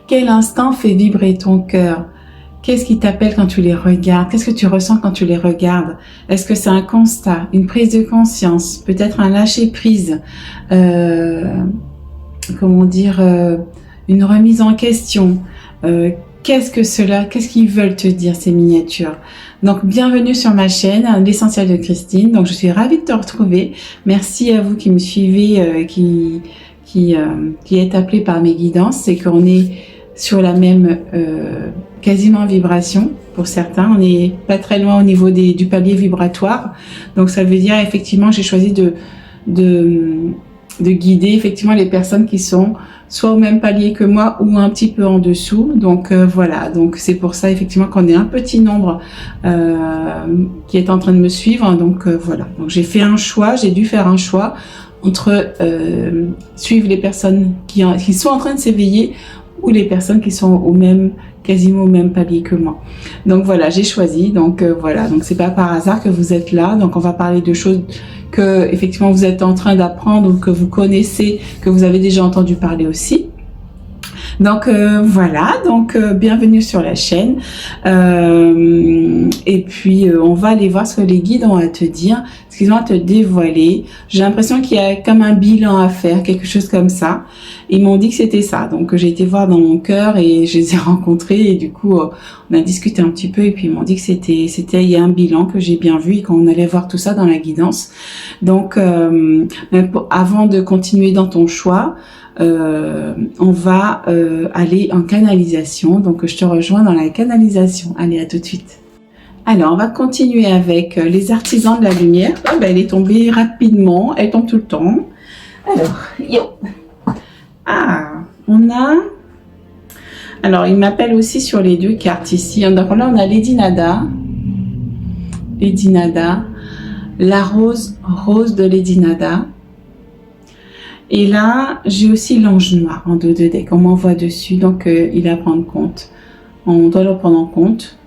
Quel instant fait vibrer ton cœur? Qu'est-ce qui t'appelle quand tu les regardes? Qu'est-ce que tu ressens quand tu les regardes? Est-ce que c'est un constat, une prise de conscience, peut-être un lâcher-prise, comment dire, une remise en question? Qu'est-ce qu'ils veulent te dire, ces miniatures? Donc, bienvenue sur ma chaîne, l'essentiel de Christine. Donc, je suis ravie de te retrouver. Merci à vous qui me suivez, qui êtes appelés par mes guidances. C'est qu'on est sur la même, quasiment vibration pour certains. On n'est pas très loin au niveau du palier vibratoire. Donc, ça veut dire, effectivement, j'ai choisi de guider, effectivement, les personnes qui sont soit au même palier que moi ou un petit peu en dessous. Donc voilà, donc c'est pour ça effectivement qu'on est un petit nombre qui est en train de me suivre. Donc voilà, donc j'ai fait un choix, j'ai dû faire un choix entre suivre les personnes qui sont en train de s'éveiller ou les personnes qui sont quasiment au même palier que moi. Donc voilà, j'ai choisi. Donc voilà, donc c'est pas par hasard que vous êtes là. Donc on va parler de choses que effectivement vous êtes en train d'apprendre ou que vous connaissez, que vous avez déjà entendu parler aussi. Donc voilà, donc bienvenue sur la chaîne. Et puis on va aller voir ce que les guides ont à te dire, ce qu'ils ont à te dévoiler. J'ai l'impression qu'il y a comme un bilan à faire, quelque chose comme ça. Ils m'ont dit que c'était ça, donc j'ai été voir dans mon cœur et je les ai rencontrés et du coup on a discuté un petit peu et puis ils m'ont dit que c'était il y a un bilan que j'ai bien vu et qu'on allait voir tout ça dans la guidance. Donc avant de continuer dans ton choix, on va aller en canalisation, donc je te rejoins dans la canalisation. Allez, à tout de suite. Alors, on va continuer avec les artisans de la lumière. Ah, ben, elle est tombée rapidement, elle tombe tout le temps. Alors, yo. Ah, on a... Alors, il m'appelle aussi sur les deux cartes ici. Donc là, on a Lady Nada. Lady Nada. La rose de Lady Nada. Et là, j'ai aussi l'ange noir en dos de deck. On m'envoie dessus, donc il est à prendre compte. On doit le prendre en compte.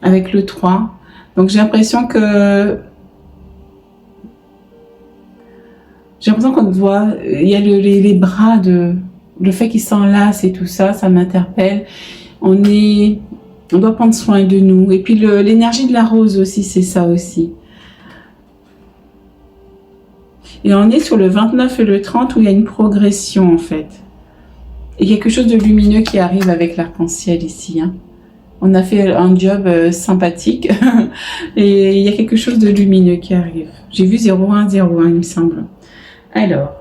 Avec le 3. Donc j'ai l'impression que... J'ai l'impression qu'on voit... Il y a les bras de... Le fait qu'ils s'enlacent et tout ça, ça m'interpelle. On doit prendre soin de nous. Et puis l'énergie de la rose aussi, c'est ça aussi. Et on est sur le 29 et le 30 où il y a une progression en fait. Et quelque chose de lumineux qui arrive avec l'arc-en-ciel ici. Hein. On a fait un job sympathique et il y a quelque chose de lumineux qui arrive. J'ai vu 0101 il me semble. Alors,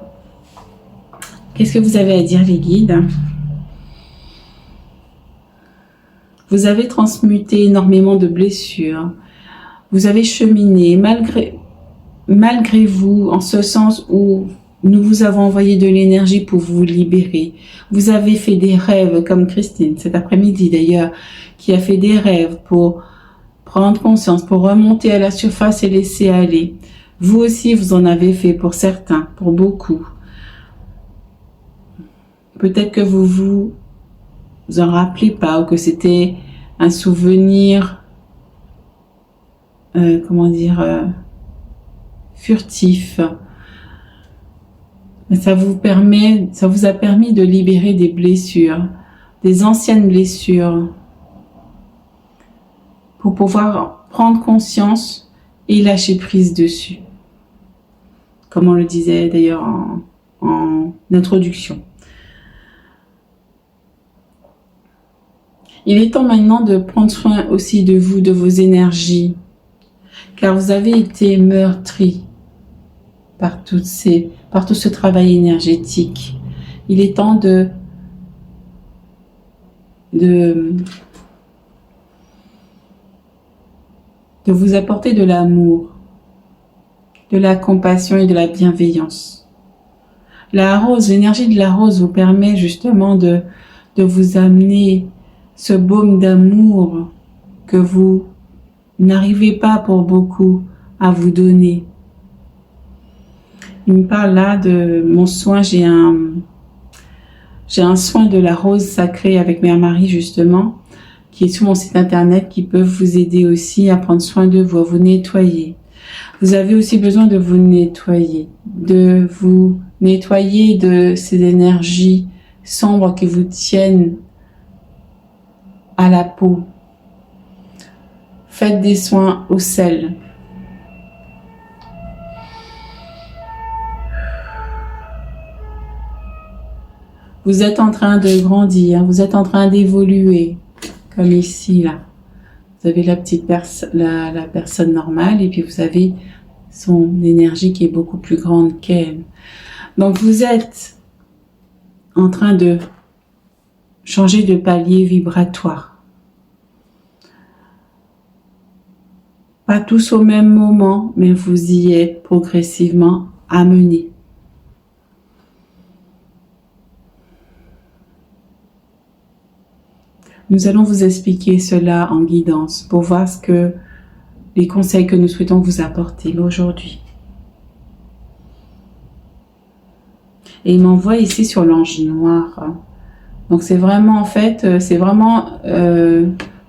qu'est-ce que vous avez à dire les guides? Vous avez transmuté énormément de blessures. Vous avez cheminé malgré vous, en ce sens où nous vous avons envoyé de l'énergie pour vous libérer. Vous avez fait des rêves, comme Christine, cet après-midi d'ailleurs, qui a fait des rêves pour prendre conscience, pour remonter à la surface et laisser aller. Vous aussi, vous en avez fait pour certains, pour beaucoup. Peut-être que vous en rappelez pas, ou que c'était un souvenir, comment dire... furtif. Ça vous a permis de libérer des blessures, des anciennes blessures, pour pouvoir prendre conscience et lâcher prise dessus. Comme on le disait d'ailleurs en introduction. Il est temps maintenant de prendre soin aussi de vous, de vos énergies, car vous avez été meurtris par tout ce travail énergétique. Il est temps de vous apporter de l'amour, de la compassion et de la bienveillance. La rose, l'énergie de la rose vous permet justement de vous amener ce baume d'amour que vous n'arrivez pas pour beaucoup à vous donner. Il me parle là de mon soin, j'ai un soin de la rose sacrée avec Mère Marie justement, qui est sur mon site internet, qui peut vous aider aussi à prendre soin de vous, à vous nettoyer. Vous avez aussi besoin de vous nettoyer de ces énergies sombres qui vous tiennent à la peau. Faites des soins au sel. Vous êtes en train de grandir, vous êtes en train d'évoluer, comme ici, là. Vous avez la petite la personne normale et puis vous avez son énergie qui est beaucoup plus grande qu'elle. Donc vous êtes en train de changer de palier vibratoire. Pas tous au même moment, mais vous y êtes progressivement amenés. Nous allons vous expliquer cela en guidance pour voir les conseils que nous souhaitons vous apporter aujourd'hui. Et il m'envoie ici sur l'ange noir. Donc c'est vraiment en fait, c'est vraiment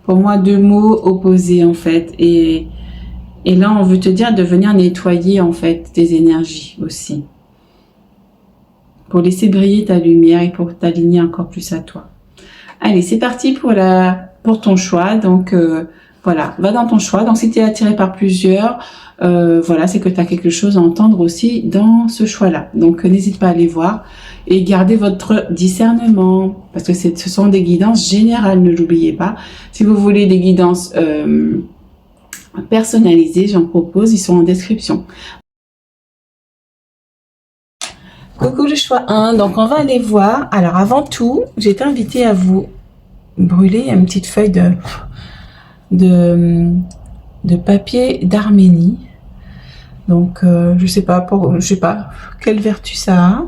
pour moi deux mots opposés en fait. Et là on veut te dire de venir nettoyer en fait tes énergies aussi. Pour laisser briller ta lumière et pour t'aligner encore plus à toi. Allez, c'est parti pour ton choix. Donc, voilà, va dans ton choix. Donc, si tu es attiré par plusieurs, voilà, c'est que tu as quelque chose à entendre aussi dans ce choix-là. Donc, n'hésite pas à aller voir et gardez votre discernement parce que ce sont des guidances générales, ne l'oubliez pas. Si vous voulez des guidances personnalisées, j'en propose, ils sont en description. Coucou le choix 1, donc on va aller voir. Alors avant tout, j'ai été invitée à vous brûler une petite feuille de papier d'Arménie. Donc je sais pas quelle vertu ça a.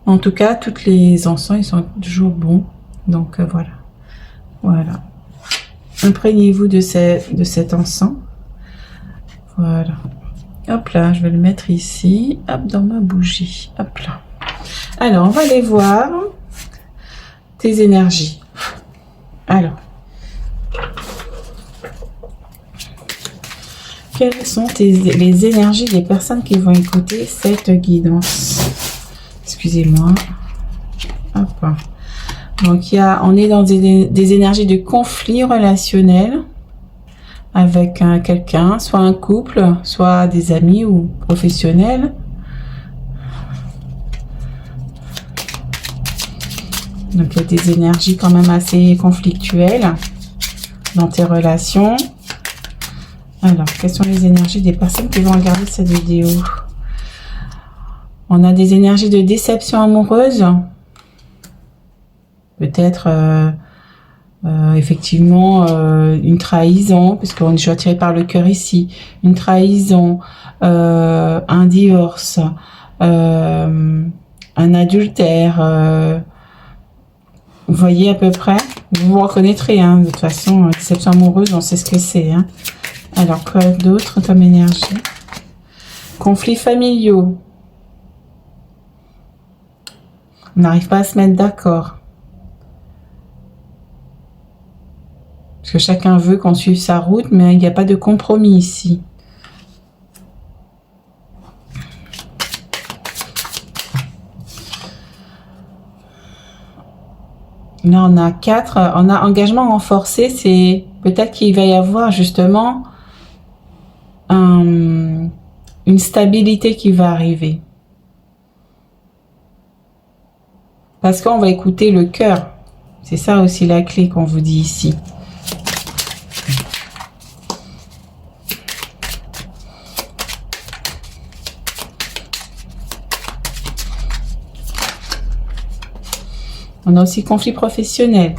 En tout cas, tous les encens ils sont toujours bons. Donc voilà. Imprégnez-vous de cet encens. Voilà. Hop là, je vais le mettre ici, hop, dans ma bougie, hop là. Alors, on va aller voir tes énergies. Alors, quelles sont les énergies des personnes qui vont écouter cette guidance? Excusez-moi. Hop. Donc, on est dans des énergies de conflit relationnel avec quelqu'un, soit un couple, soit des amis ou professionnels. Donc il y a des énergies quand même assez conflictuelles dans tes relations. Alors, quelles sont les énergies des personnes qui vont regarder cette vidéo? On a des énergies de déception amoureuse. Peut-être effectivement une trahison, puisqu'on est attiré par le cœur ici, une trahison, un divorce, un adultère, vous voyez à peu près, vous vous reconnaîtrez, hein, de toute façon, déception amoureuse, on sait ce que c'est. Hein. Alors, quoi d'autre comme énergie? Conflits familiaux. On n'arrive pas à se mettre d'accord. Parce que chacun veut qu'on suive sa route, mais il n'y a pas de compromis ici. Là, on a 4. On a engagement renforcé. C'est peut-être qu'il va y avoir justement une stabilité qui va arriver. Parce qu'on va écouter le cœur. C'est ça aussi la clé qu'on vous dit ici. On a aussi conflit professionnel.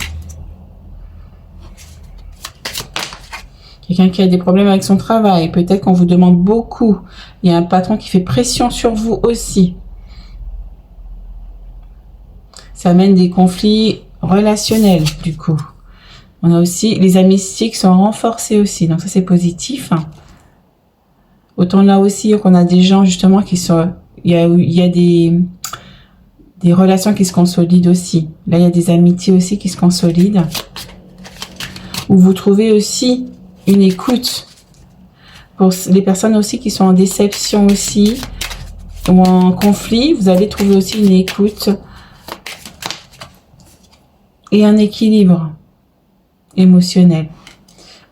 Quelqu'un qui a des problèmes avec son travail. Peut-être qu'on vous demande beaucoup. Il y a un patron qui fait pression sur vous aussi. Ça amène des conflits relationnels, du coup. On a aussi les amitiés qui sont renforcées aussi. Donc ça, c'est positif. Autant là aussi qu'on a des gens, justement, qui sont... Il y a des relations qui se consolident aussi. Là, il y a des amitiés aussi qui se consolident. Où vous trouvez aussi une écoute. Pour les personnes aussi qui sont en déception aussi, ou en conflit, vous allez trouver aussi une écoute et un équilibre émotionnel.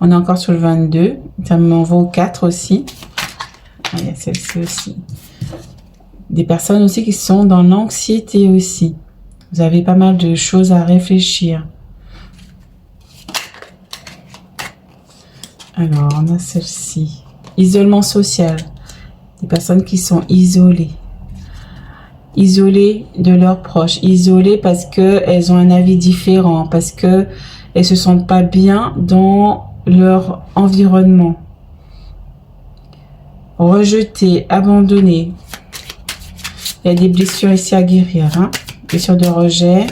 On est encore sur le 22. Ça m'en vaut 4 aussi. Il y a celle-ci aussi. Des personnes aussi qui sont dans l'anxiété aussi. Vous avez pas mal de choses à réfléchir. Alors, on a celle-ci. Isolement social. Des personnes qui sont isolées. Isolées de leurs proches. Isolées parce qu'elles ont un avis différent. Parce qu'elles ne se sentent pas bien dans leur environnement. Rejetées, abandonnées. Il y a des blessures ici à guérir. Hein? Blessures de rejet,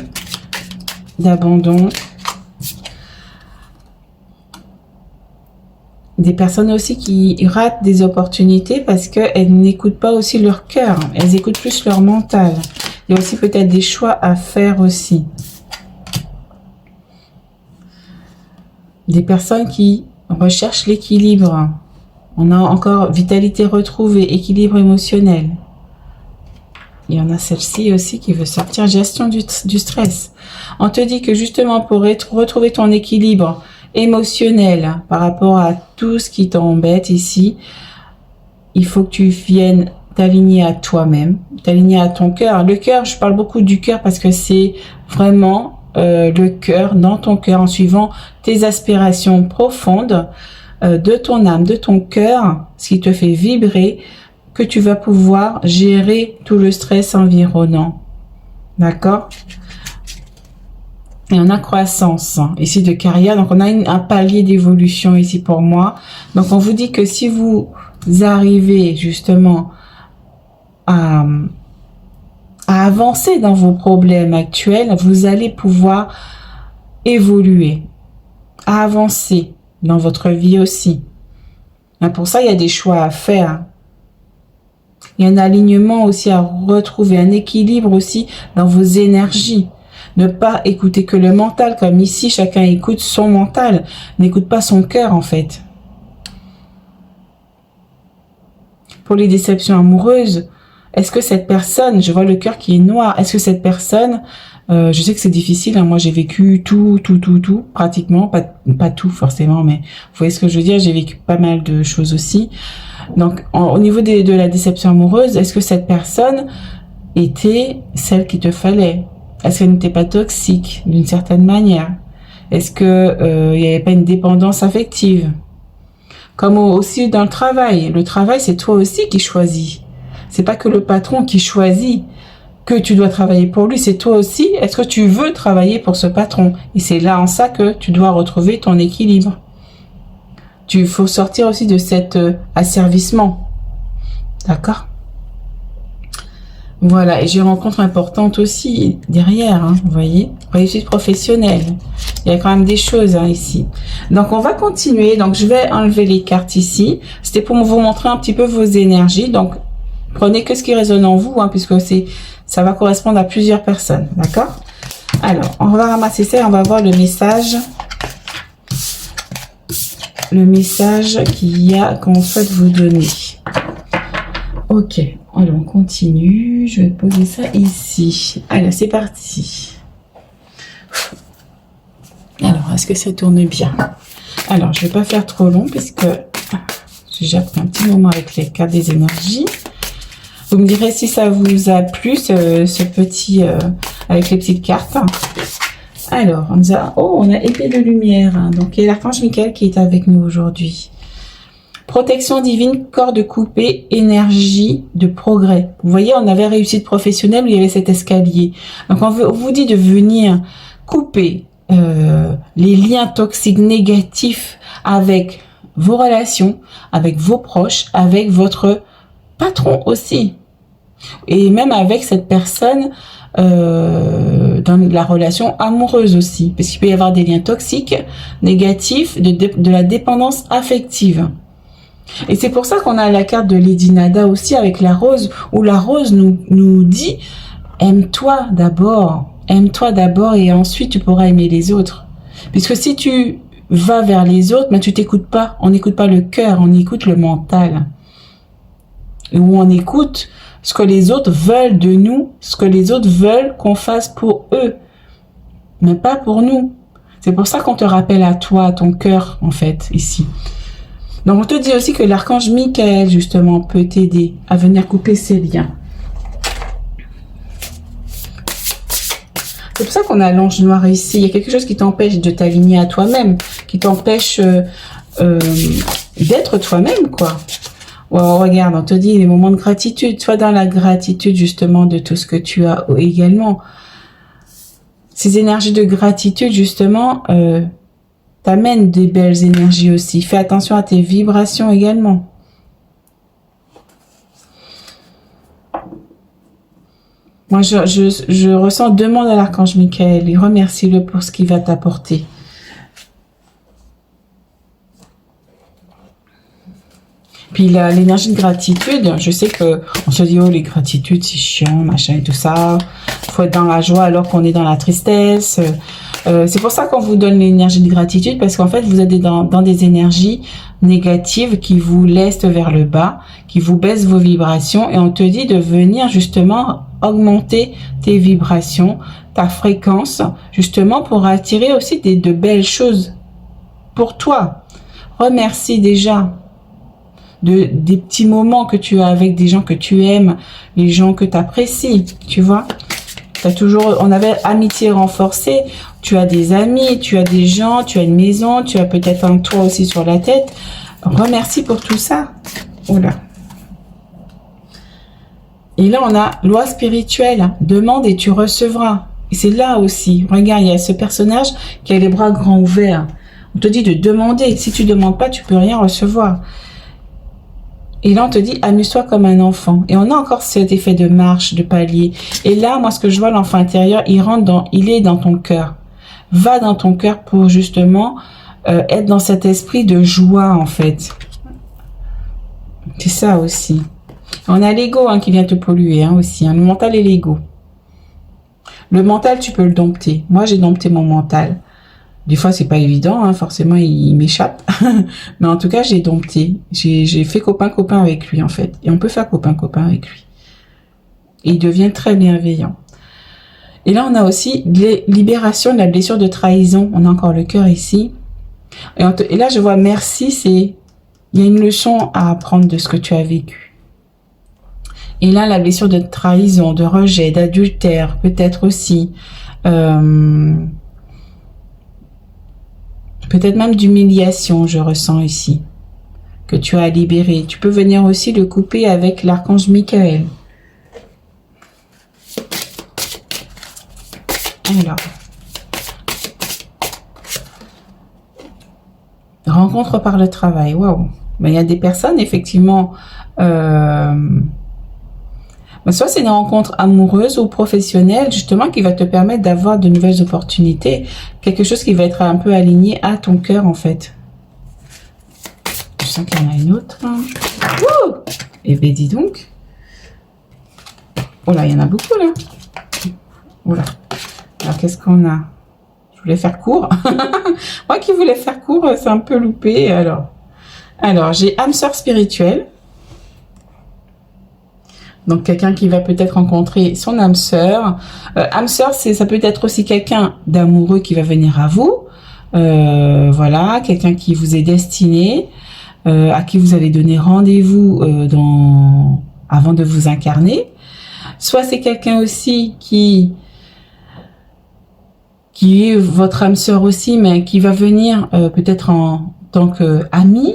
d'abandon. Des personnes aussi qui ratent des opportunités parce qu'elles n'écoutent pas aussi leur cœur. Elles écoutent plus leur mental. Il y a aussi peut-être des choix à faire aussi. Des personnes qui recherchent l'équilibre. On a encore vitalité retrouvée, équilibre émotionnel. Il y en a celle-ci aussi qui veut sortir, gestion du stress. On te dit que justement pour retrouver ton équilibre émotionnel par rapport à tout ce qui t'embête ici, il faut que tu viennes t'aligner à toi-même, t'aligner à ton cœur. Le cœur, je parle beaucoup du cœur parce que c'est vraiment le cœur, dans ton cœur, en suivant tes aspirations profondes de ton âme, de ton cœur, ce qui te fait vibrer, que tu vas pouvoir gérer tout le stress environnant. D'accord? Et on a croissance ici de carrière. Donc, on a un palier d'évolution ici pour moi. Donc, on vous dit que si vous arrivez justement à avancer dans vos problèmes actuels, vous allez pouvoir évoluer, à avancer dans votre vie aussi. Et pour ça, il y a des choix à faire. Il y a un alignement aussi à retrouver, un équilibre aussi dans vos énergies. Ne pas écouter que le mental, comme ici, chacun écoute son mental. N'écoute pas son cœur, en fait. Pour les déceptions amoureuses, est-ce que cette personne, je vois le cœur qui est noir, est-ce que cette personne, je sais que c'est difficile, hein, moi j'ai vécu tout, pratiquement, pas tout forcément, mais vous voyez ce que je veux dire, j'ai vécu pas mal de choses aussi. Donc, au niveau de la déception amoureuse, est-ce que cette personne était celle qu'il te fallait? Est-ce qu'elle n'était pas toxique d'une certaine manière? Est-ce que il n'y avait pas une dépendance affective? Comme aussi dans le travail. Le travail, c'est toi aussi qui choisis. C'est pas que le patron qui choisit que tu dois travailler pour lui, c'est toi aussi. Est-ce que tu veux travailler pour ce patron? Et c'est là en ça que tu dois retrouver ton équilibre. Il faut sortir aussi de cet asservissement. D'accord? Voilà, et j'ai une rencontre importante aussi derrière, hein, vous voyez, réussite professionnelle. Il y a quand même des choses hein, ici. Donc, on va continuer. Donc, je vais enlever les cartes ici. C'était pour vous montrer un petit peu vos énergies. Donc, prenez que ce qui résonne en vous, hein, puisque ça va correspondre à plusieurs personnes. D'accord? Alors, on va ramasser ça et on va voir le message. Le message qu'il y a qu'on souhaite vous donner. Ok, alors on continue. Je vais poser ça ici. Allez, c'est parti. Alors, est-ce que ça tourne bien? Alors, je ne vais pas faire trop long puisque j'ai déjà pris un petit moment avec les cartes des énergies. Vous me direz si ça vous a plu, ce petit, avec les petites cartes. Alors, on a épée de lumière. Hein, donc, il y a l'archange Michael qui est avec nous aujourd'hui. Protection divine, corde coupée, énergie de progrès. Vous voyez, on avait réussite professionnelle, il y avait cet escalier. Donc, on vous dit de venir couper les liens toxiques négatifs avec vos relations, avec vos proches, avec votre patron aussi. Et même avec cette personne dans la relation amoureuse aussi. Parce qu'il peut y avoir des liens toxiques, négatifs, de la dépendance affective. Et c'est pour ça qu'on a la carte de Lady Nada aussi avec la rose, où la rose nous dit « Aime-toi d'abord et ensuite tu pourras aimer les autres. » Puisque si tu vas vers les autres, ben, tu t'écoutes pas. On n'écoute pas le cœur, on écoute le mental. Où on écoute ce que les autres veulent de nous, ce que les autres veulent qu'on fasse pour eux. mais pas pour nous. C'est pour ça qu'on te rappelle à toi, à ton cœur, en fait, ici. Donc, on te dit aussi que l'archange Michael, justement, peut t'aider à venir couper ces liens. C'est pour ça qu'on a l'ange noir ici. Il y a quelque chose qui t'empêche de t'aligner à toi-même, qui t'empêche d'être toi-même, quoi. Oh, regarde, on te dit les moments de gratitude. Sois dans la gratitude, justement, de tout ce que tu as également. Ces énergies de gratitude, justement, t'amènent des belles énergies aussi. Fais attention à tes vibrations également. Moi, je ressens, demande à l'archange Michael et remercie-le pour ce qu'il va t'apporter. Puis l'énergie de gratitude, je sais que on se dit, oh, les gratitudes, c'est chiant, machin et tout ça. Faut être dans la joie alors qu'on est dans la tristesse. C'est pour ça qu'on vous donne l'énergie de gratitude, parce qu'en fait, vous êtes dans des énergies négatives qui vous laissent vers le bas, qui vous baissent vos vibrations, et on te dit de venir justement augmenter tes vibrations, ta fréquence, justement pour attirer aussi de belles choses pour toi. Remercie déjà des petits moments que tu as avec des gens que tu aimes, les gens que tu apprécies, tu vois. On avait amitié renforcée, tu as des amis, tu as des gens, tu as une maison, tu as peut-être un toit aussi sur la tête. Remercie pour tout ça. Voilà. Et là, on a loi spirituelle. Demande et tu recevras. Et c'est là aussi. Regarde, il y a ce personnage qui a les bras grands ouverts. On te dit de demander. Si tu ne demandes pas, tu peux rien recevoir. Et là, on te dit, amuse-toi comme un enfant. Et on a encore cet effet de marche, de palier. Et là, moi, ce que je vois, l'enfant intérieur, il est dans ton cœur. Va dans ton cœur pour justement être dans cet esprit de joie, en fait. C'est ça aussi. On a l'ego qui vient te polluer aussi. Le mental et l'ego. Le mental, tu peux le dompter. Moi, j'ai dompté mon mental. Des fois, c'est pas évident, forcément, il m'échappe. Mais en tout cas, j'ai dompté. J'ai fait copain-copain avec lui, en fait. Et on peut faire copain-copain avec lui. Et il devient très bienveillant. Et là, on a aussi libération de la blessure de trahison. On a encore le cœur ici. Et là, je vois merci, il y a une leçon à apprendre de ce que tu as vécu. Et là, la blessure de trahison, de rejet, d'adultère, peut-être aussi... peut-être même d'humiliation, je ressens ici, que tu as libéré. Tu peux venir aussi le couper avec l'archange Michael. Alors, rencontre par le travail. Waouh. Mais il y a des personnes, effectivement, soit c'est une rencontre amoureuse ou professionnelle, justement, qui va te permettre d'avoir de nouvelles opportunités. Quelque chose qui va être un peu aligné à ton cœur, en fait. Je sens qu'il y en a une autre. Ouh! Eh bien, dis donc. Oh là, il y en a beaucoup, là. Oh là. Alors, qu'est-ce qu'on a? Je voulais faire court. Moi qui voulais faire court, c'est un peu loupé. Alors j'ai âme sœur spirituelle. Donc, quelqu'un qui va peut-être rencontrer son âme sœur. Âme sœur, ça peut être aussi quelqu'un d'amoureux qui va venir à vous. Voilà, quelqu'un qui vous est destiné, à qui vous allez donner rendez-vous avant de vous incarner. Soit c'est quelqu'un aussi qui est votre âme sœur aussi, mais qui va venir peut-être en tant qu'ami,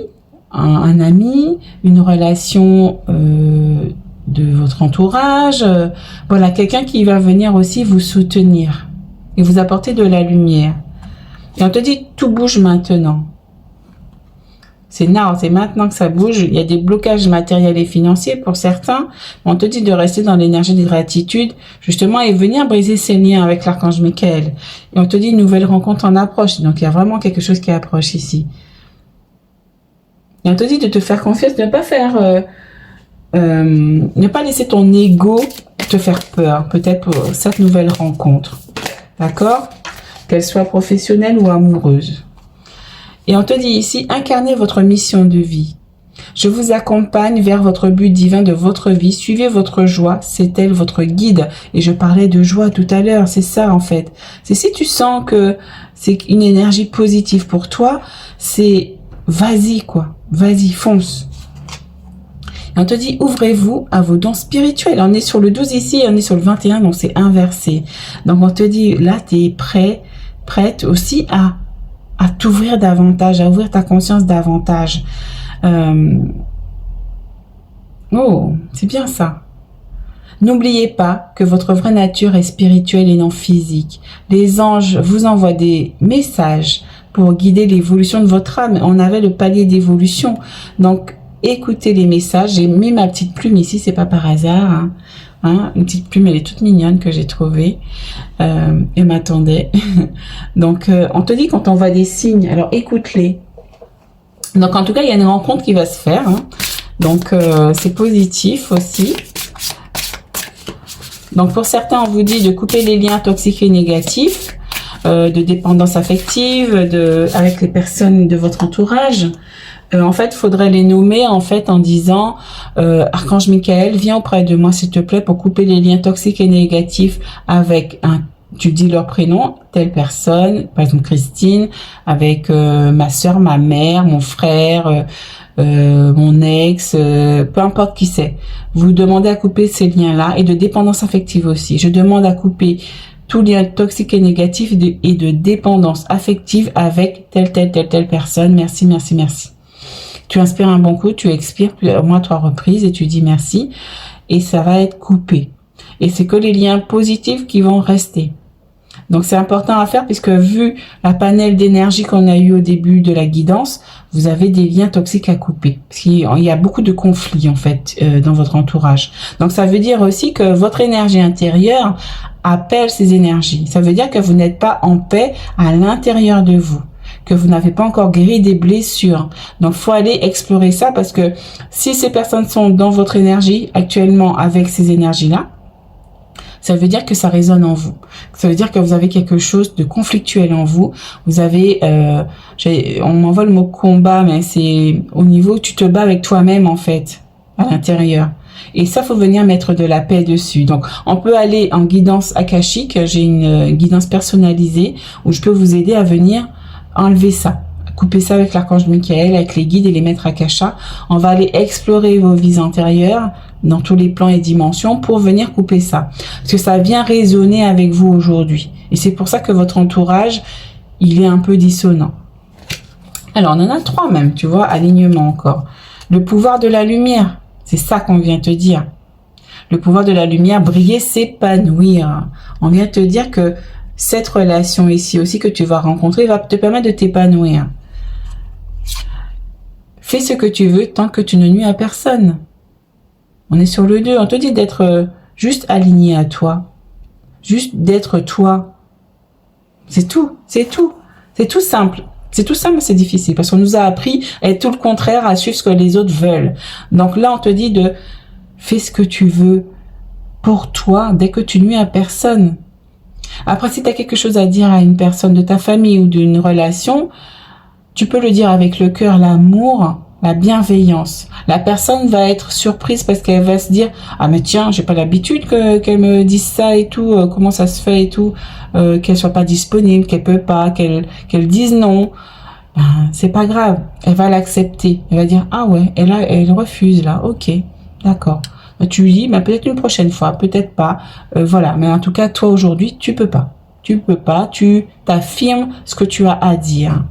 un ami, une relation... de votre entourage, voilà, quelqu'un qui va venir aussi vous soutenir et vous apporter de la lumière. Et on te dit, tout bouge maintenant. C'est maintenant que ça bouge. Il y a des blocages matériels et financiers pour certains. On te dit de rester dans l'énergie de gratitude, justement, et venir briser ces liens avec l'archange Michael. Et on te dit, une nouvelle rencontre en approche. Donc, il y a vraiment quelque chose qui approche ici. Et on te dit de te faire confiance, de ne pas faire... ne pas laisser ton ego te faire peur, peut-être pour cette nouvelle rencontre. D'accord? Qu'elle soit professionnelle ou amoureuse. Et on te dit ici, incarnez votre mission de vie. Je vous accompagne vers votre but divin de votre vie. Suivez votre joie, c'est elle votre guide. Et je parlais de joie tout à l'heure, c'est ça en fait. C'est si tu sens que c'est une énergie positive pour toi, c'est vas-y quoi, vas-y, fonce. Et on te dit, ouvrez-vous à vos dons spirituels. On est sur le 12 ici, on est sur le 21, donc c'est inversé. Donc on te dit, là, tu es prête aussi à t'ouvrir davantage, à ouvrir ta conscience davantage. Oh, c'est bien ça. N'oubliez pas que votre vraie nature est spirituelle et non physique. Les anges vous envoient des messages pour guider l'évolution de votre âme. On avait le palier d'évolution. Donc, écoutez les messages. J'ai mis ma petite plume ici, c'est pas par hasard. Une petite plume, elle est toute mignonne que j'ai trouvée. Elle m'attendait. Donc, on te dit quand on voit des signes, alors écoute-les. Donc, en tout cas, il y a une rencontre qui va se faire. Donc, c'est positif aussi. Donc, pour certains, on vous dit de couper les liens toxiques et négatifs, de dépendance affective, avec les personnes de votre entourage. En fait, il faudrait les nommer en fait en disant Archange Michael, viens auprès de moi s'il te plaît pour couper les liens toxiques et négatifs avec tu dis leur prénom, telle personne, par exemple Christine, avec ma soeur, ma mère, mon frère, mon ex, peu importe qui c'est. Vous demandez à couper ces liens-là et de dépendance affective aussi. Je demande à couper tout lien toxique et négatif et de dépendance affective avec telle personne. Merci, merci, merci. Tu inspires un bon coup, tu expires au moins 3 reprises et tu dis merci et ça va être coupé. Et c'est que les liens positifs qui vont rester. Donc c'est important à faire puisque vu la panel d'énergie qu'on a eu au début de la guidance, vous avez des liens toxiques à couper. Parce qu'il y a beaucoup de conflits en fait dans votre entourage. Donc ça veut dire aussi que votre énergie intérieure appelle ces énergies. Ça veut dire que vous n'êtes pas en paix à l'intérieur de vous, que vous n'avez pas encore guéri des blessures. Donc, faut aller explorer ça parce que si ces personnes sont dans votre énergie actuellement avec ces énergies-là, ça veut dire que ça résonne en vous. Ça veut dire que vous avez quelque chose de conflictuel en vous. Vous avez, on m'envoie le mot combat, mais c'est au niveau où tu te bats avec toi-même en fait, à l'intérieur. Et ça, faut venir mettre de la paix dessus. Donc, on peut aller en guidance akashique. J'ai une guidance personnalisée où je peux vous aider à venir enlever ça, couper ça avec l'archange Michael, avec les guides et les maîtres Akasha. On va aller explorer vos vies antérieures dans tous les plans et dimensions pour venir couper ça. Parce que ça vient résonner avec vous aujourd'hui. Et c'est pour ça que votre entourage, il est un peu dissonant. Alors, on en a 3 même, tu vois, alignement encore. Le pouvoir de la lumière, c'est ça qu'on vient te dire. Le pouvoir de la lumière, briller, s'épanouir. On vient te dire que cette relation ici aussi que tu vas rencontrer va te permettre de t'épanouir. Fais ce que tu veux tant que tu ne nuis à personne. On est sur le 2. On te dit d'être juste aligné à toi. Juste d'être toi. C'est tout. C'est tout. C'est tout simple. C'est tout simple, mais c'est difficile. Parce qu'on nous a appris à être tout le contraire, à suivre ce que les autres veulent. Donc là, on te dit de fais ce que tu veux pour toi dès que tu nuis à personne. Après, si tu as quelque chose à dire à une personne de ta famille ou d'une relation, tu peux le dire avec le cœur, l'amour, la bienveillance. La personne va être surprise parce qu'elle va se dire « Ah mais tiens, j'ai pas l'habitude qu'elle me dise ça et tout, comment ça se fait et tout, qu'elle soit pas disponible, qu'elle peut pas, qu'elle dise non. » C'est pas grave, elle va l'accepter. Elle va dire « Ah ouais, elle refuse là, ok, d'accord. » Tu lui dis, peut-être une prochaine fois, peut-être pas. Voilà, mais en tout cas, toi aujourd'hui, tu peux pas. Tu peux pas, tu t'affirmes ce que tu as à dire.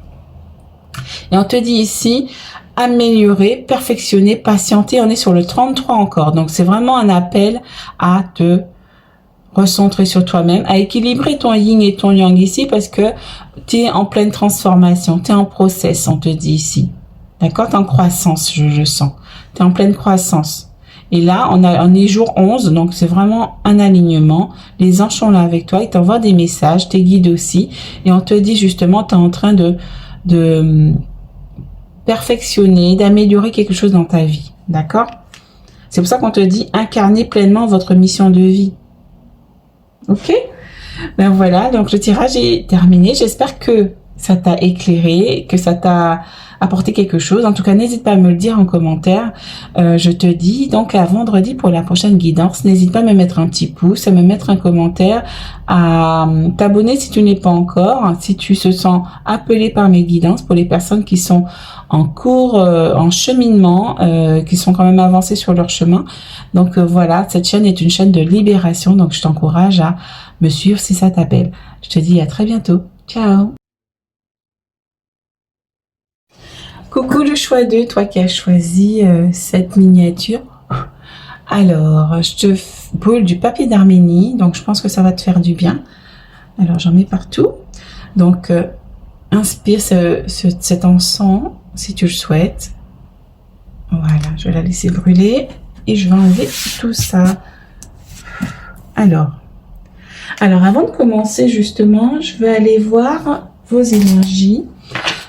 Et on te dit ici, améliorer, perfectionner, patienter. On est sur le 33 encore. Donc, c'est vraiment un appel à te recentrer sur toi-même, à équilibrer ton yin et ton yang ici parce que tu es en pleine transformation, tu es en process, on te dit ici. D'accord? Tu es en croissance, je sens. Tu es en pleine croissance. Et là, on est jour 11, donc c'est vraiment un alignement. Les anges sont là avec toi, ils t'envoient des messages, tes guides aussi. Et on te dit justement, tu es en train de perfectionner, d'améliorer quelque chose dans ta vie. D'accord? C'est pour ça qu'on te dit incarner pleinement votre mission de vie. Ok? Ben voilà, donc le tirage est terminé. J'espère que ça t'a éclairé, que ça t'a apporté quelque chose. En tout cas, n'hésite pas à me le dire en commentaire. Je te dis donc à vendredi pour la prochaine guidance. N'hésite pas à me mettre un petit pouce, à me mettre un commentaire, à t'abonner si tu n'es pas encore, si tu te sens appelé par mes guidances, pour les personnes qui sont en cours, en cheminement, qui sont quand même avancées sur leur chemin. Donc voilà, cette chaîne est une chaîne de libération, donc je t'encourage à me suivre si ça t'appelle. Je te dis à très bientôt. Ciao. Coucou le choix 2, toi qui as choisi cette miniature. Alors, je te brûle du papier d'Arménie, donc je pense que ça va te faire du bien. Alors, j'en mets partout. Donc, inspire cet encens, si tu le souhaites. Voilà, je vais la laisser brûler et je vais enlever tout ça. Alors, avant de commencer, justement, je vais aller voir vos énergies.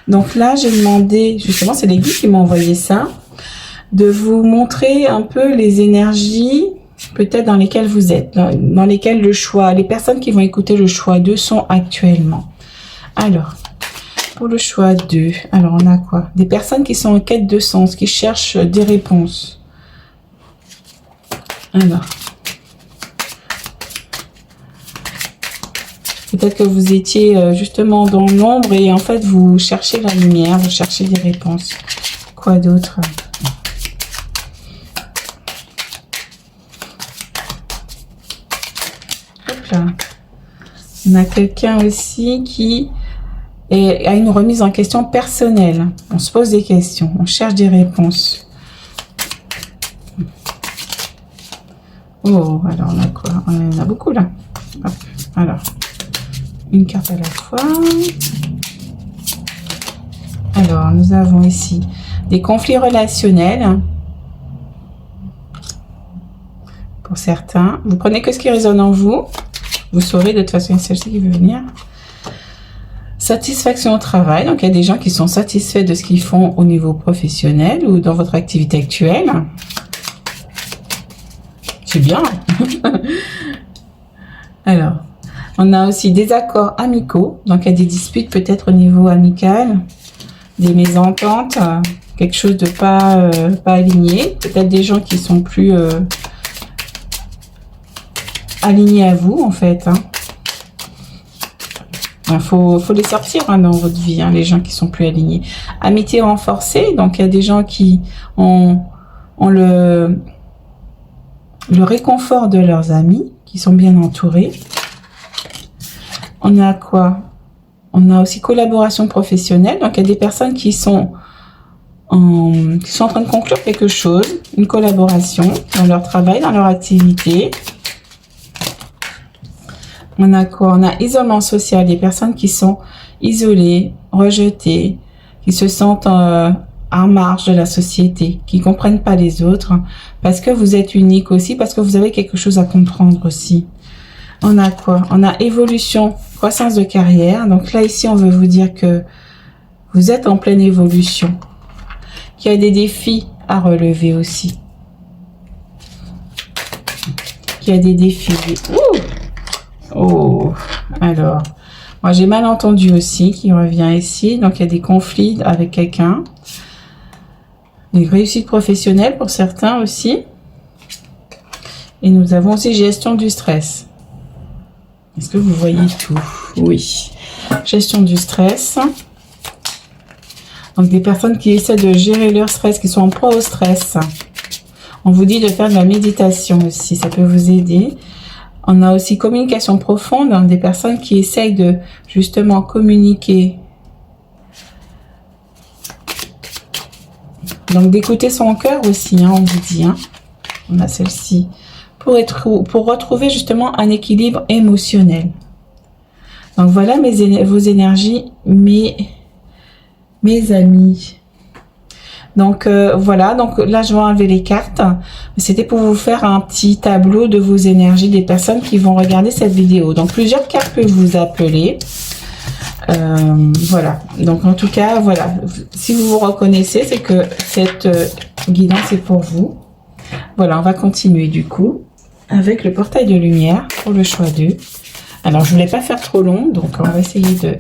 Donc là, j'ai demandé, justement, c'est les guides qui m'ont envoyé ça, de vous montrer un peu les énergies, peut-être dans lesquelles vous êtes, dans lesquelles le choix, les personnes qui vont écouter le choix 2 sont actuellement. Alors, pour le choix 2, alors on a quoi? Des personnes qui sont en quête de sens, qui cherchent des réponses. Alors, peut-être que vous étiez justement dans l'ombre et en fait vous cherchez la lumière, vous cherchez des réponses. Quoi d'autre? Hop là. On a quelqu'un aussi qui a une remise en question personnelle. On se pose des questions, on cherche des réponses. Oh, alors on a quoi? On en a beaucoup là. Hop, alors. Une carte à la fois. Alors, nous avons ici des conflits relationnels. Pour certains. Vous prenez que ce qui résonne en vous. Vous saurez de toute façon celle-ci qui veut venir. Satisfaction au travail. Donc, il y a des gens qui sont satisfaits de ce qu'ils font au niveau professionnel ou dans votre activité actuelle. C'est bien. Alors. On a aussi des accords amicaux, donc il y a des disputes peut-être au niveau amical, des mésententes, quelque chose de pas aligné, peut-être des gens qui sont plus alignés à vous en fait. Il faut les sortir dans votre vie, les gens qui sont plus alignés. Amitié renforcée, donc il y a des gens qui ont le réconfort de leurs amis, qui sont bien entourés. On a quoi? On a aussi collaboration professionnelle. Donc, il y a des personnes qui sont en train de conclure quelque chose, une collaboration dans leur travail, dans leur activité. On a quoi? On a isolement social, des personnes qui sont isolées, rejetées, qui se sentent en marge de la société, qui comprennent pas les autres, parce que vous êtes unique aussi, parce que vous avez quelque chose à comprendre aussi. On a quoi? On a évolution, croissance de carrière. Donc là, ici, on veut vous dire que vous êtes en pleine évolution. Qu'il y a des défis à relever aussi. Qu'il y a des défis. Ouh! Oh! Alors, moi, j'ai mal entendu aussi qui revient ici. Donc, il y a des conflits avec quelqu'un. Des réussites professionnelles pour certains aussi. Et nous avons aussi gestion du stress. Est-ce que vous voyez tout? Oui. Gestion du stress. Donc, des personnes qui essaient de gérer leur stress, qui sont en proie au stress. On vous dit de faire de la méditation aussi, ça peut vous aider. On a aussi communication profonde, des personnes qui essayent de justement communiquer. Donc, d'écouter son cœur aussi, on vous dit. On a celle-ci. Pour retrouver justement un équilibre émotionnel. Donc voilà vos énergies, mes amis. Donc voilà, donc là je vais enlever les cartes. C'était pour vous faire un petit tableau de vos énergies des personnes qui vont regarder cette vidéo. Donc plusieurs cartes peuvent vous appeler. Voilà, donc en tout cas, voilà. Si vous vous reconnaissez, c'est que cette guidance est pour vous. Voilà, on va continuer du coup avec le portail de lumière pour le choix 2. Alors, je voulais pas faire trop long, donc on va essayer de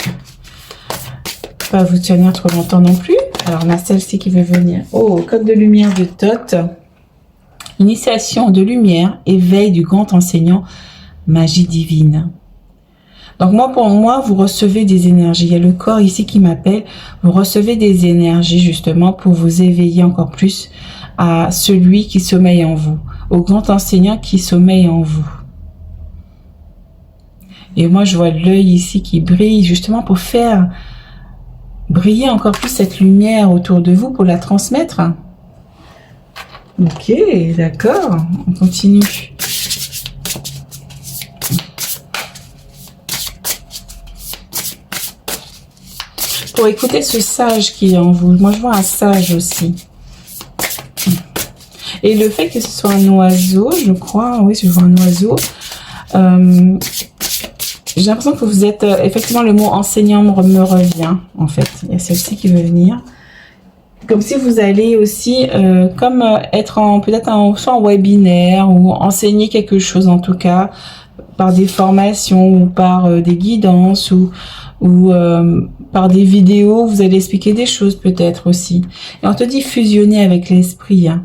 pas vous tenir trop longtemps non plus. Alors, on a celle-ci qui veut venir. Oh, code de lumière de Thoth. Initiation de lumière, éveil du grand enseignant, magie divine. Donc moi, pour moi, vous recevez des énergies. Il y a le corps ici qui m'appelle. Vous recevez des énergies justement pour vous éveiller encore plus à celui qui sommeille en vous, au grand enseignant qui sommeille en vous. Et moi, je vois l'œil ici qui brille justement pour faire briller encore plus cette lumière autour de vous, pour la transmettre. Ok, d'accord, on continue. Pour écouter ce sage qui est en vous, moi je vois un sage aussi. Et le fait que ce soit un oiseau, je crois, oui, je vois un oiseau. J'ai l'impression que vous êtes, effectivement, le mot enseignant me revient, en fait. Il y a celle-ci qui veut venir. Comme si vous allez aussi, être peut-être soit en webinaire ou enseigner quelque chose, en tout cas, par des formations ou par des guidances ou par des vidéos, vous allez expliquer des choses peut-être aussi. Et on te dit fusionner avec l'esprit, hein.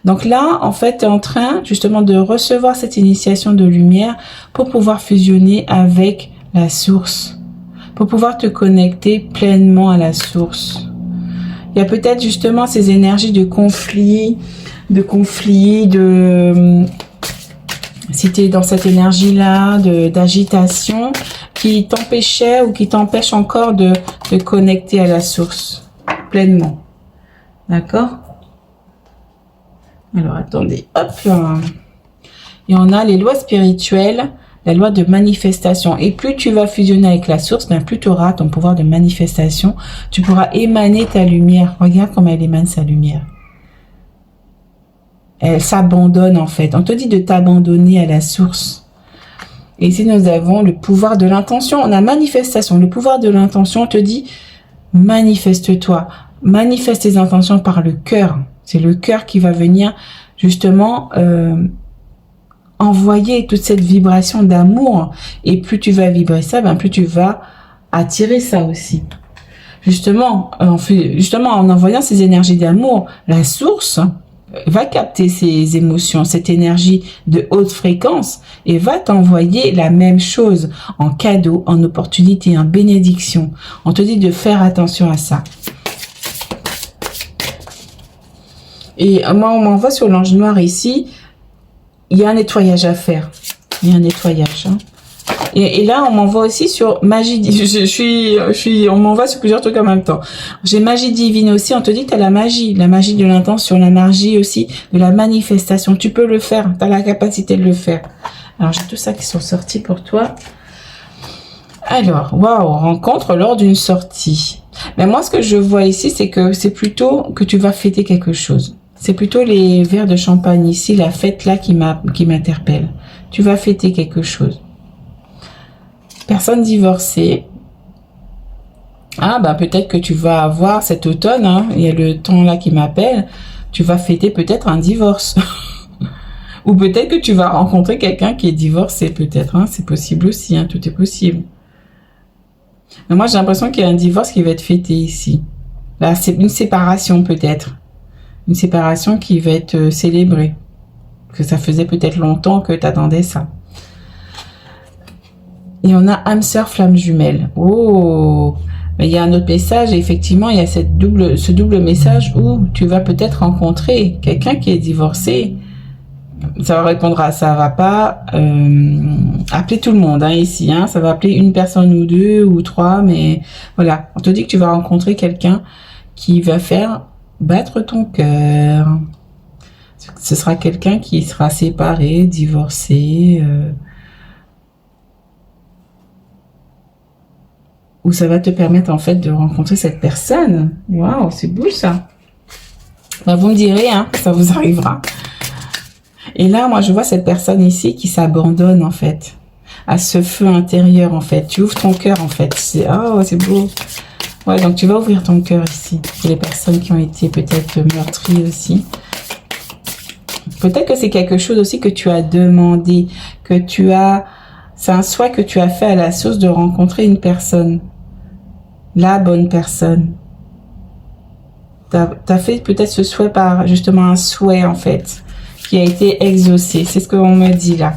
Donc là, en fait, tu es en train justement de recevoir cette initiation de lumière pour pouvoir fusionner avec la source, pour pouvoir te connecter pleinement à la source. Il y a peut-être justement ces énergies de conflit, si tu es dans cette énergie-là, d'agitation, qui t'empêchait ou qui t'empêche encore de te connecter à la source pleinement. D'accord ? Alors, attendez, hop là. Et on a les lois spirituelles, la loi de manifestation. Et plus tu vas fusionner avec la source, ben plus tu auras ton pouvoir de manifestation. Tu pourras émaner ta lumière. Regarde comment elle émane sa lumière. Elle s'abandonne en fait. On te dit de t'abandonner à la source. Et ici, nous avons le pouvoir de l'intention. On a manifestation. Le pouvoir de l'intention, on te dit, manifeste-toi. Manifeste tes intentions par le cœur. C'est le cœur qui va venir justement envoyer toute cette vibration d'amour. Et plus tu vas vibrer ça, ben plus tu vas attirer ça aussi. Justement, en envoyant ces énergies d'amour, la source va capter ces émotions, cette énergie de haute fréquence et va t'envoyer la même chose en cadeau, en opportunité, en bénédiction. On te dit de faire attention à ça. Et moi, on m'envoie sur l'ange noir ici, il y a un nettoyage à faire. Il y a un nettoyage. Hein. Et là, on m'envoie aussi sur magie. On m'envoie sur plusieurs trucs en même temps. J'ai magie divine aussi. On te dit que tu as la magie de l'intention, la magie aussi de la manifestation. Tu peux le faire. Tu as la capacité de le faire. Alors, j'ai tout ça qui sont sortis pour toi. Alors, waouh, rencontre lors d'une sortie. Mais moi, ce que je vois ici, c'est que c'est plutôt que tu vas fêter quelque chose. C'est plutôt les verres de champagne ici, la fête là qui m'interpelle. Tu vas fêter quelque chose. Personne divorcée. Ah, bah peut-être que tu vas avoir cet automne, hein, il y a le temps là qui m'appelle, tu vas fêter peut-être un divorce. Ou peut-être que tu vas rencontrer quelqu'un qui est divorcé, peut-être. Hein, c'est possible aussi, hein, tout est possible. Mais moi, j'ai l'impression qu'il y a un divorce qui va être fêté ici. Là, c'est une séparation peut-être. Une séparation qui va être célébrée. Parce que ça faisait peut-être longtemps que tu attendais ça. Et on a âme sœur flamme jumelle. Oh, mais il y a un autre message. Et effectivement, il y a ce double message où tu vas peut-être rencontrer quelqu'un qui est divorcé. Ça va répondre à ça. Va pas appeler tout le monde hein, ici. Hein, ça va appeler une personne ou deux ou trois. Mais voilà, on te dit que tu vas rencontrer quelqu'un qui va faire battre ton cœur. Ce sera quelqu'un qui sera séparé, divorcé. Où ça va te permettre en fait de rencontrer cette personne. Waouh, c'est beau ça. Ben, vous me direz, hein, ça vous arrivera. Et là, moi, je vois cette personne ici qui s'abandonne en fait à ce feu intérieur en fait. Tu ouvres ton cœur en fait. C'est beau. Ouais, donc tu vas ouvrir ton cœur ici. Pour les personnes qui ont été peut-être meurtries aussi. Peut-être que c'est quelque chose aussi que tu as demandé, c'est un souhait que tu as fait à la source de rencontrer une personne. la bonne personne. T'as fait peut-être ce souhait par justement un souhait en fait qui a été exaucé. C'est ce qu'on me dit là.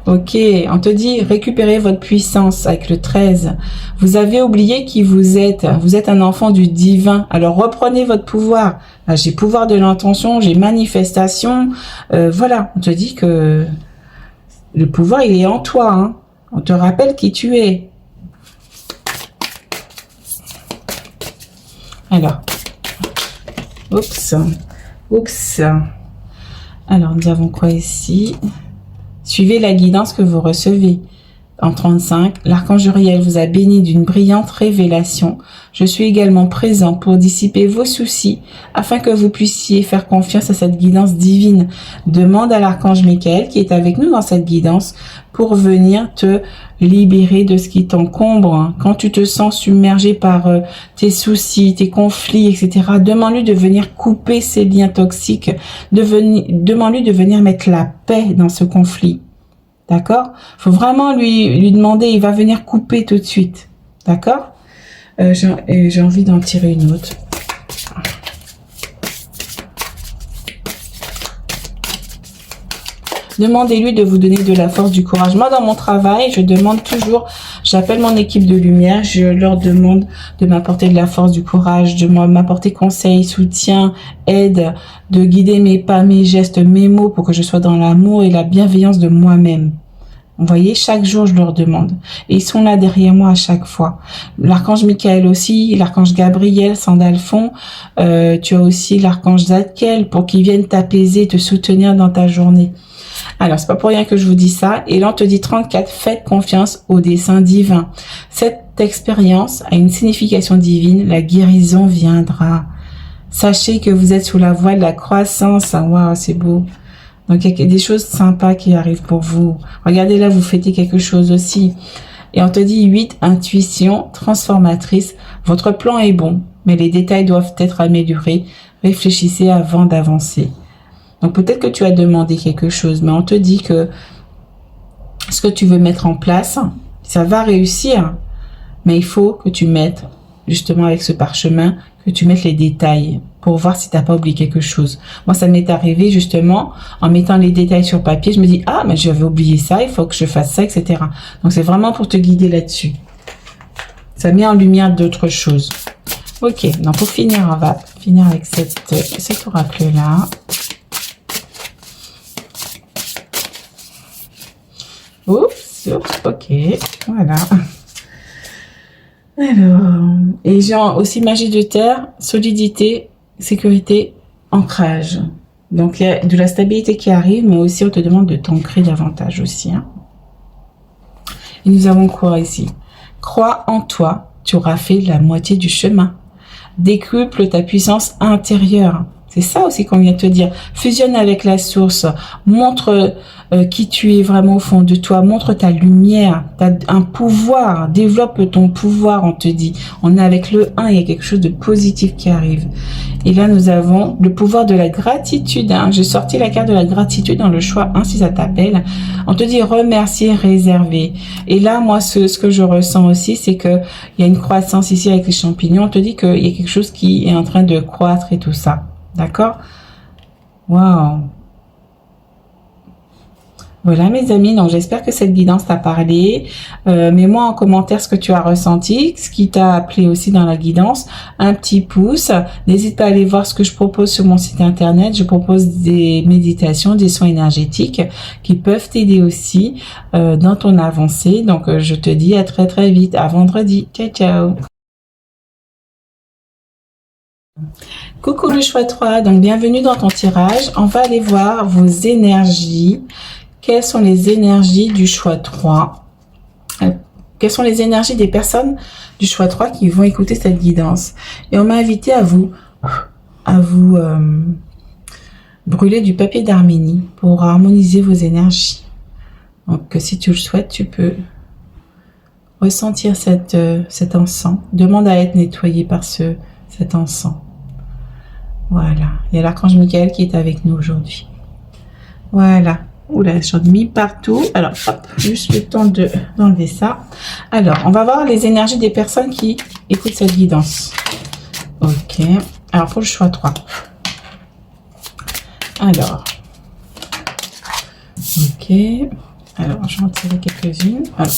Ok, on te dit récupérez votre puissance avec le 13. Vous avez oublié qui vous êtes. Vous êtes un enfant du divin. Alors reprenez votre pouvoir. Là, j'ai pouvoir de l'intention, j'ai manifestation. Voilà, on te dit que le pouvoir il est en toi. Hein. On te rappelle qui tu es. Alors, oups. Alors nous avons quoi ici? Suivez la guidance que vous recevez. En 35, l'archange Uriel vous a béni d'une brillante révélation. Je suis également présent pour dissiper vos soucis afin que vous puissiez faire confiance à cette guidance divine. Demande à l'archange Michael qui est avec nous dans cette guidance pour venir te libérer de ce qui t'encombre. Quand tu te sens submergé par tes soucis, tes conflits, etc., demande-lui de venir couper ces liens toxiques. Demande-lui de venir mettre la paix dans ce conflit. D'accord? Faut vraiment lui demander, il va venir couper tout de suite. D'accord? J'ai envie d'en tirer une autre. Demandez-lui de vous donner de la force, du courage. Moi, dans mon travail, je demande toujours, j'appelle mon équipe de lumière, je leur demande de m'apporter de la force, du courage, de m'apporter conseil, soutien, aide, de guider mes pas, mes gestes, mes mots pour que je sois dans l'amour et la bienveillance de moi-même. Vous voyez, chaque jour, je leur demande. Et ils sont là derrière moi à chaque fois. L'archange Michael aussi, l'archange Gabriel, Sandalphon. Tu as aussi l'archange Zadkiel pour qu'ils viennent t'apaiser, te soutenir dans ta journée. Alors, c'est pas pour rien que je vous dis ça. Et là, on te dit 34, faites confiance au dessein divin. Cette expérience a une signification divine. La guérison viendra. Sachez que vous êtes sous la voie de la croissance. Waouh, c'est beau. Donc, il y a des choses sympas qui arrivent pour vous. Regardez là, vous fêtez quelque chose aussi. Et on te dit 8, intuition transformatrice. Votre plan est bon, mais les détails doivent être améliorés. Réfléchissez avant d'avancer. Donc, peut-être que tu as demandé quelque chose, mais on te dit que ce que tu veux mettre en place, ça va réussir. Mais il faut que tu mettes, justement avec ce parchemin, que tu mettes les détails pour voir si tu n'as pas oublié quelque chose. Moi, ça m'est arrivé justement en mettant les détails sur papier. Je me dis, ah, mais j'avais oublié ça, il faut que je fasse ça, etc. Donc, c'est vraiment pour te guider là-dessus. Ça met en lumière d'autres choses. Ok, donc pour finir, on va finir avec cet oracle-là. Oups, ok, voilà. Alors, et j'ai aussi magie de terre, solidité, sécurité, ancrage. Donc, il y a de la stabilité qui arrive, mais aussi on te demande de t'ancrer davantage aussi. Hein. Et nous avons quoi ici? Crois en toi, tu auras fait la moitié du chemin. Décuple ta puissance intérieure. C'est ça aussi qu'on vient de te dire. Fusionne avec la source. Montre qui tu es vraiment au fond de toi. Montre ta lumière. Tu as un pouvoir. Développe ton pouvoir, on te dit. On est avec le 1, il y a quelque chose de positif qui arrive. Et là, nous avons le pouvoir de la gratitude. Hein. J'ai sorti la carte de la gratitude dans le choix 1, si ça t'appelle. On te dit remercier, réserver. Et là, moi, ce que je ressens aussi, c'est que il y a une croissance ici avec les champignons. On te dit qu'il y a quelque chose qui est en train de croître et tout ça. D'accord? Waouh! Voilà mes amis, donc j'espère que cette guidance t'a parlé. Mets-moi en commentaire ce que tu as ressenti, ce qui t'a appelé aussi dans la guidance. Un petit pouce. N'hésite pas à aller voir ce que je propose sur mon site internet. Je propose des méditations, des soins énergétiques qui peuvent t'aider aussi dans ton avancée. Donc je te dis à très très vite, à vendredi. Ciao ciao! Coucou le choix 3, donc bienvenue dans ton tirage. On va aller voir vos énergies. Quelles sont les énergies du choix 3? Quelles sont les énergies des personnes du choix 3 qui vont écouter cette guidance? Et on m'a invité à vous brûler du papier d'Arménie pour harmoniser vos énergies. Donc si tu le souhaites, tu peux ressentir cet encens. Demande à être nettoyé par cet encens. Voilà, il y a l'archange Michael qui est avec nous aujourd'hui. Voilà, Oula, j'en ai mis partout. Alors, hop, juste le temps d'enlever ça. Alors, on va voir les énergies des personnes qui écoutent cette guidance. Ok. Alors, pour le choix 3. Alors. Ok. Alors, je vais en tirer quelques-unes. Alors.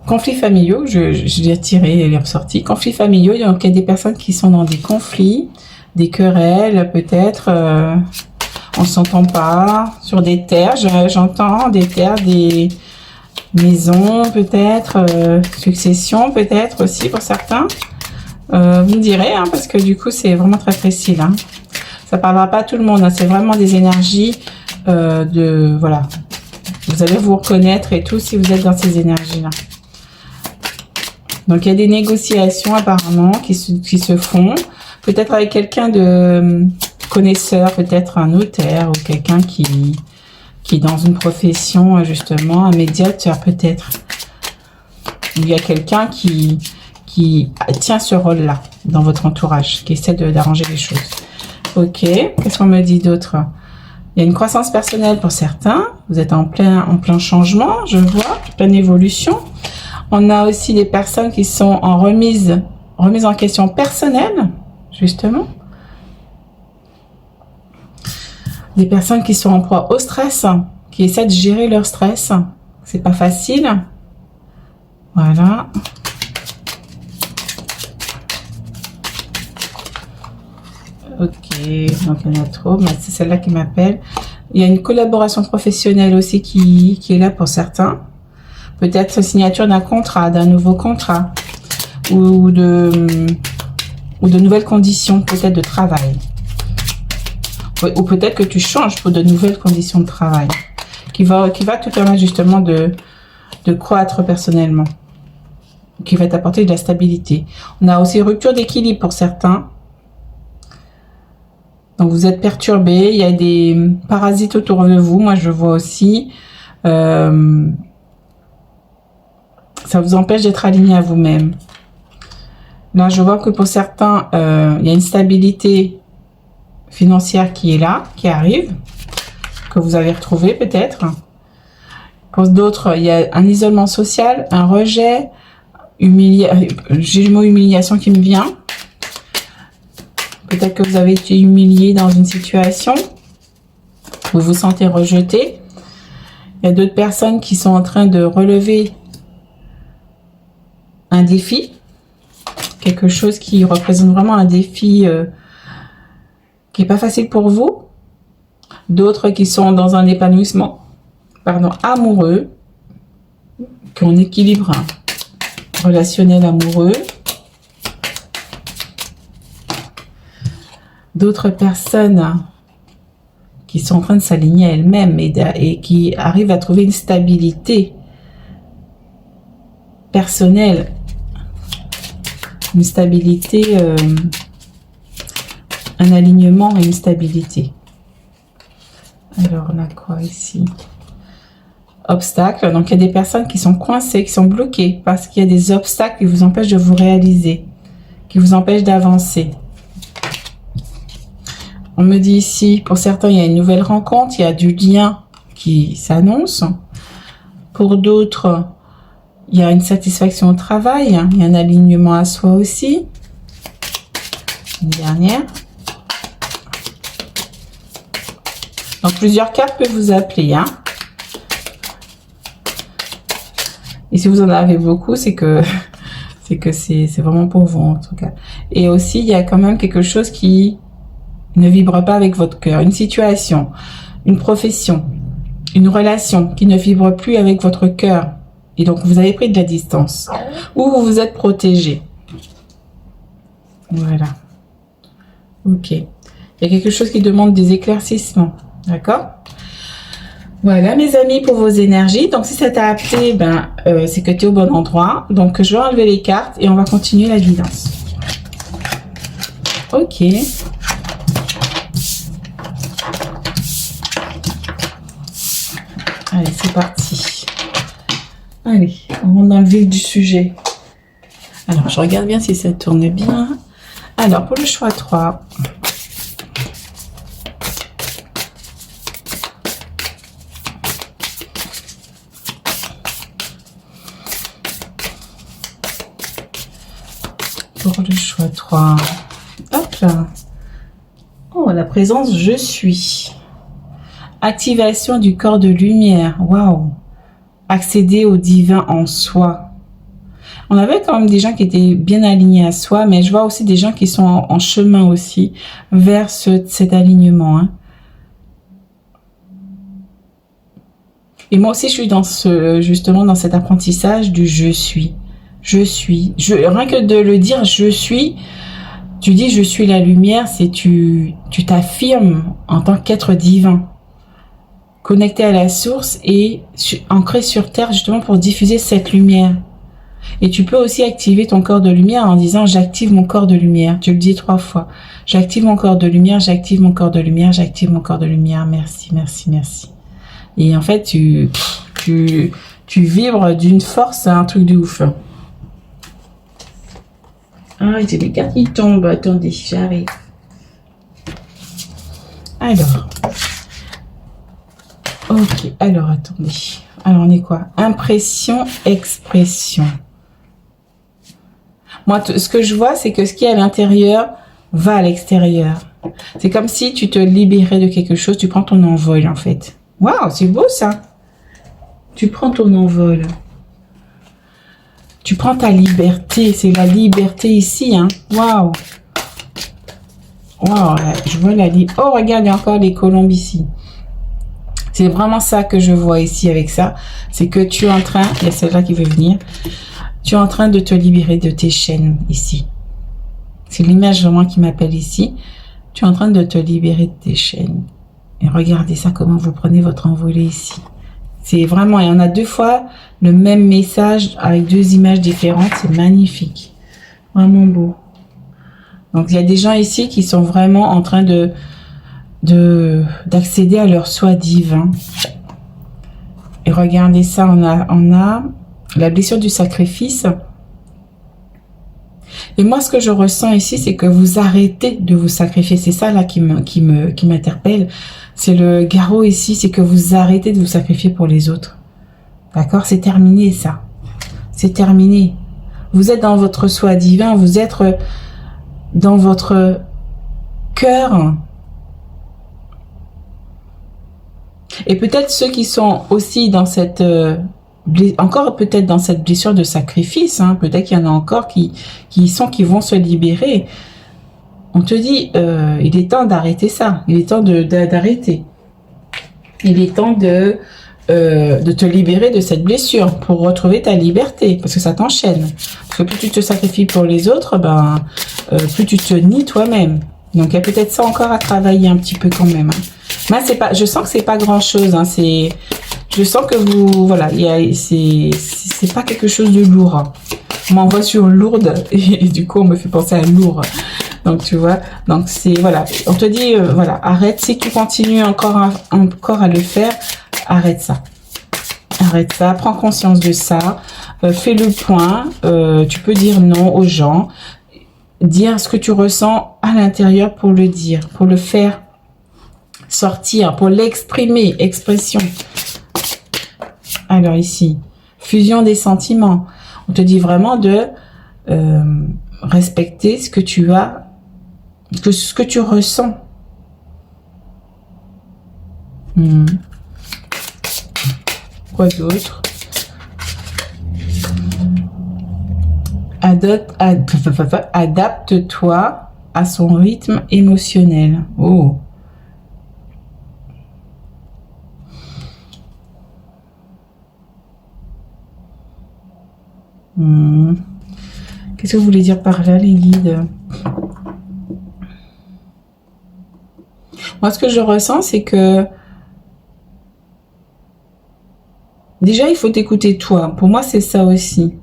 Conflits familiaux, je l'ai tiré, elle est ressortie. Conflits familiaux, donc il y a des personnes qui sont dans des conflits, des querelles, peut-être, on s'entend pas, sur des terres, j'entends des terres, des maisons, peut-être, succession, peut-être aussi pour certains. Vous me direz, hein, parce que du coup, c'est vraiment très précis, là. Ça parlera pas à tout le monde, hein, c'est vraiment des énergies voilà. Vous allez vous reconnaître et tout si vous êtes dans ces énergies-là. Donc, il y a des négociations apparemment qui se font. Peut-être avec quelqu'un de connaisseur, peut-être un notaire ou quelqu'un qui est dans une profession, justement, un médiateur peut-être. Il y a quelqu'un qui tient ce rôle-là dans votre entourage, qui essaie d'arranger les choses. Ok, qu'est-ce qu'on me dit d'autre? Il y a une croissance personnelle pour certains. Vous êtes en plein changement, je vois, pleine évolution. On a aussi des personnes qui sont en remise en question personnelle, justement. Des personnes qui sont en proie au stress, qui essaient de gérer leur stress. C'est pas facile. Voilà. Ok, donc il y en a trop, mais c'est celle-là qui m'appelle. Il y a une collaboration professionnelle aussi qui est là pour certains. Peut-être signature d'un contrat, d'un nouveau contrat, ou de nouvelles conditions, peut-être de travail. Ou peut-être que tu changes pour de nouvelles conditions de travail, qui va te permettre justement de croître personnellement, qui va t'apporter de la stabilité. On a aussi rupture d'équilibre pour certains. Donc vous êtes perturbé, il y a des parasites autour de vous, moi je vois aussi. Ça vous empêche d'être aligné à vous-même. Là, je vois que pour certains, il y a une stabilité financière qui est là, qui arrive, que vous avez retrouvé peut-être. Pour d'autres, il y a un isolement social, un rejet, j'ai le mot humiliation qui me vient. Peut-être que vous avez été humilié dans une situation, vous vous sentez rejeté. Il y a d'autres personnes qui sont en train de relever un défi, quelque chose qui représente vraiment un défi qui est pas facile pour vous. D'autres qui sont dans un épanouissement, amoureux, qui ont un équilibre relationnel amoureux. D'autres personnes qui sont en train de s'aligner à elles-mêmes et qui arrivent à trouver une stabilité personnelle, une stabilité, un alignement et une stabilité. Alors, on a quoi ici? Obstacles. Donc, il y a des personnes qui sont coincées, qui sont bloquées parce qu'il y a des obstacles qui vous empêchent de vous réaliser, qui vous empêchent d'avancer. On me dit ici, pour certains, il y a une nouvelle rencontre, il y a du lien qui s'annonce. Pour d'autres, il y a une satisfaction au travail, il y a un alignement à soi aussi. Une dernière. Donc, plusieurs cartes peuvent vous appeler. Et si vous en avez beaucoup, c'est que c'est vraiment pour vous, en tout cas. Et aussi, il y a quand même quelque chose qui ne vibre pas avec votre cœur. Une situation, une profession, une relation qui ne vibre plus avec votre cœur. Et donc, vous avez pris de la distance. Ou vous vous êtes protégé. Voilà. Ok. Il y a quelque chose qui demande des éclaircissements. D'accord? Voilà, mes amis, pour vos énergies. Donc, si ça t'a appelé, c'est que tu es au bon endroit. Donc, je vais enlever les cartes et on va continuer la guidance. Ok. Allez, c'est parti. Allez, on rentre dans le vif du sujet. Alors, je regarde bien si ça tourne bien. Alors, pour le choix 3. pour le choix 3. Hop là. Oh, la présence je suis. Activation du corps de lumière. Waouh. Accéder au divin en soi. On avait quand même des gens qui étaient bien alignés à soi, mais je vois aussi des gens qui sont en chemin aussi vers cet alignement. Hein. Et moi aussi, je suis dans justement dans cet apprentissage du je suis. Je suis. Rien que de le dire je suis, tu dis je suis la lumière, c'est tu t'affirmes en tant qu'être divin. Connecté à la source et ancré sur terre justement pour diffuser cette lumière. Et tu peux aussi activer ton corps de lumière en disant j'active mon corps de lumière. Tu le dis 3 fois. J'active mon corps de lumière, j'active mon corps de lumière, j'active mon corps de lumière. Merci, merci, merci. Et en fait, tu vibres d'une force, un truc de ouf. Ah, j'ai mes cartes qui tombent. Attendez, j'arrive. Alors. Ok, alors attendez. Alors on est quoi? Impression, expression. Moi, ce que je vois, c'est que ce qui est à l'intérieur va à l'extérieur. C'est comme si tu te libérais de quelque chose, tu prends ton envol en fait. Waouh, c'est beau ça. Tu prends ton envol. Tu prends ta liberté, c'est la liberté ici, hein. Waouh. Waouh, je vois la liberté. Oh, regarde, il y a encore les colombes ici. C'est vraiment ça que je vois ici avec ça. C'est que tu es en train, il y a celle-là qui veut venir, tu es en train de te libérer de tes chaînes ici. C'est l'image vraiment qui m'appelle ici. Tu es en train de te libérer de tes chaînes. Et regardez ça, comment vous prenez votre envolée ici. C'est vraiment, et on a 2 fois le même message avec 2 images différentes. C'est magnifique. Vraiment beau. Donc, il y a des gens ici qui sont vraiment en train d'accéder à leur soi divin. Et regardez ça, on a la blessure du sacrifice. Et moi, ce que je ressens ici, c'est que vous arrêtez de vous sacrifier. C'est ça là qui m'interpelle. C'est le garrot ici, c'est que vous arrêtez de vous sacrifier pour les autres. D'accord? C'est terminé ça. C'est terminé. Vous êtes dans votre soi divin, vous êtes dans votre cœur. Et peut-être ceux qui sont aussi dans cette encore peut-être dans cette blessure de sacrifice, hein, peut-être qu'il y en a encore qui vont se libérer. On te dit, il est temps d'arrêter ça. Il est temps d'arrêter. Il est temps de te libérer de cette blessure pour retrouver ta liberté, parce que ça t'enchaîne. Parce que plus tu te sacrifies pour les autres, plus tu te nies toi-même. Donc il y a peut-être ça encore à travailler un petit peu quand même. Hein. Moi, je sens que c'est pas grand-chose. Hein, je sens que voilà, c'est pas quelque chose de lourd. Hein. On m'envoie sur lourde et du coup on me fait penser à lourd. Donc tu vois, donc c'est voilà, on te dit voilà, arrête. Si tu continues encore à le faire, arrête ça. Arrête ça, prends conscience de ça, fais le point. Tu peux dire non aux gens, dire ce que tu ressens à l'intérieur pour le dire, pour le faire sortir, pour l'exprimer, expression. Alors ici, fusion des sentiments. On te dit vraiment de respecter ce que tu as, ce que tu ressens. Quoi d'autre? Adapte-toi à son rythme émotionnel. Oh. Qu'est-ce que vous voulez dire par là, les guides? Moi, ce que je ressens, c'est que déjà, il faut t'écouter toi. Pour moi, c'est ça aussi.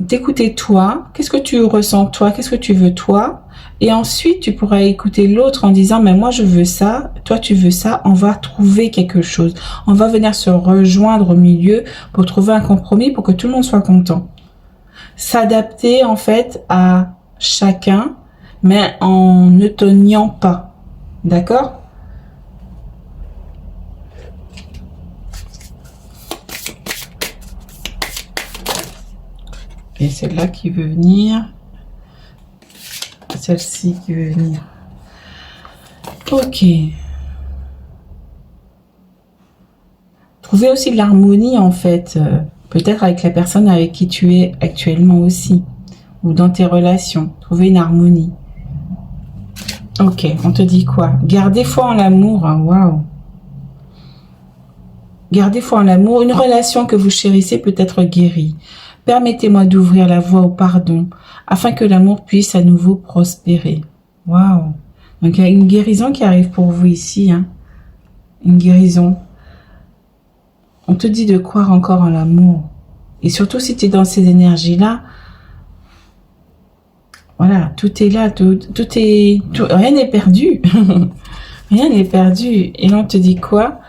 T'écouter toi. Qu'est-ce que tu ressens toi? Qu'est-ce que tu veux toi? Et ensuite, tu pourras écouter l'autre en disant, mais moi, je veux ça. Toi, tu veux ça. On va trouver quelque chose. On va venir se rejoindre au milieu pour trouver un compromis pour que tout le monde soit content. S'adapter, en fait, à chacun, mais en ne te niant pas. D'accord? Et celle-là qui veut venir. Celle-ci qui veut venir. Ok. Trouver aussi de l'harmonie en fait. Peut-être avec la personne avec qui tu es actuellement aussi. Ou dans tes relations. Trouver une harmonie. Ok, on te dit quoi? Gardez foi en l'amour. Waouh. Gardez foi en l'amour. Une relation que vous chérissez peut être guérie. Permettez-moi d'ouvrir la voie au pardon afin que l'amour puisse à nouveau prospérer. Waouh. Donc il y a une guérison qui arrive pour vous ici. Hein. Une guérison. On te dit de croire encore en l'amour. Et surtout si tu es dans ces énergies-là, voilà, tout est là, rien n'est perdu. Rien n'est perdu. Et là, on te dit quoi?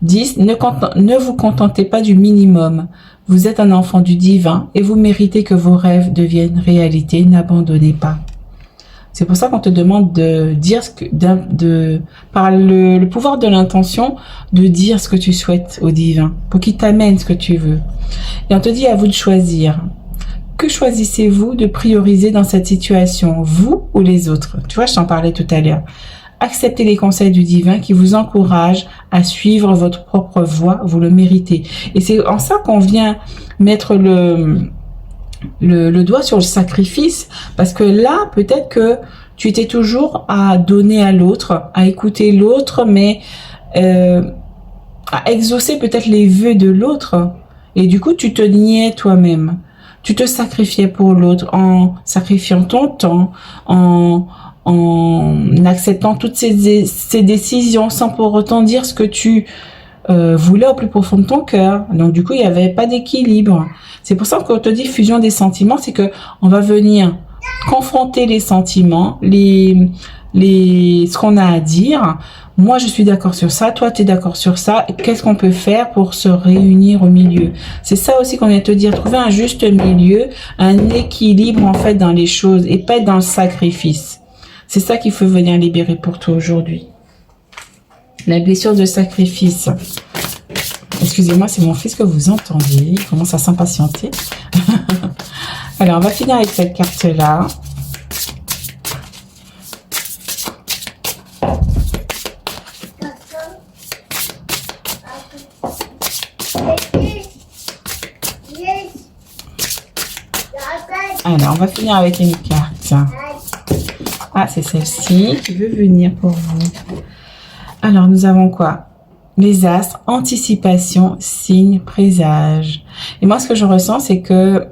10. Ne vous contentez pas du minimum. Vous êtes un enfant du divin et vous méritez que vos rêves deviennent réalité. N'abandonnez pas. C'est pour ça qu'on te demande de dire par le pouvoir de l'intention, de dire ce que tu souhaites au divin pour qu'il t'amène ce que tu veux. Et on te dit à vous de choisir. Que choisissez-vous de prioriser dans cette situation, vous ou les autres? Tu vois, je t'en parlais tout à l'heure. Acceptez les conseils du divin qui vous encouragent à suivre votre propre voie, vous le méritez. Et c'est en ça qu'on vient mettre le doigt sur le sacrifice, parce que là, peut-être que tu étais toujours à donner à l'autre, à écouter l'autre, mais à exaucer peut-être les vœux de l'autre. Et du coup, tu te niais toi-même. Tu te sacrifiais pour l'autre en sacrifiant ton temps, en acceptant toutes ces décisions sans pour autant dire ce que tu voulais au plus profond de ton cœur. Donc du coup, il n'y avait pas d'équilibre. C'est pour ça qu'on te dit fusion des sentiments, c'est que on va venir confronter les sentiments, ce qu'on a à dire. Moi, je suis d'accord sur ça, toi, tu es d'accord sur ça. Qu'est-ce qu'on peut faire pour se réunir au milieu? C'est ça aussi qu'on vient te dire, trouver un juste milieu, un équilibre en fait dans les choses et pas être dans le sacrifice. C'est ça qu'il faut venir libérer pour toi aujourd'hui. La blessure de sacrifice. Excusez-moi, c'est mon fils que vous entendez. Il commence à s'impatienter. Alors, on va finir avec cette carte-là. Alors, on va finir avec une carte. Ah, c'est celle-ci qui veut venir pour vous. Alors, nous avons quoi? Les astres, anticipation, signe, présage. Et moi, ce que je ressens, c'est que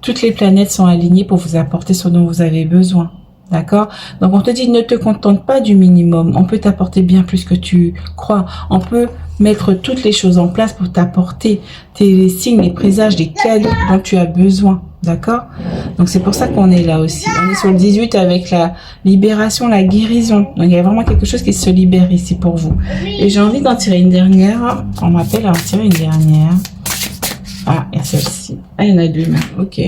toutes les planètes sont alignées pour vous apporter ce dont vous avez besoin. D'accord? Donc, on te dit, ne te contente pas du minimum. On peut t'apporter bien plus que tu crois. On peut mettre toutes les choses en place pour t'apporter les signes, les présages, les cadeaux dont tu as besoin. D'accord? Donc, c'est pour ça qu'on est là aussi. On est sur le 18 avec la libération, la guérison. Donc, il y a vraiment quelque chose qui se libère ici pour vous. Et j'ai envie d'en tirer une dernière. On m'appelle à en tirer une dernière. Ah, il y a celle-ci. Ah, il y en a deux même. Ok.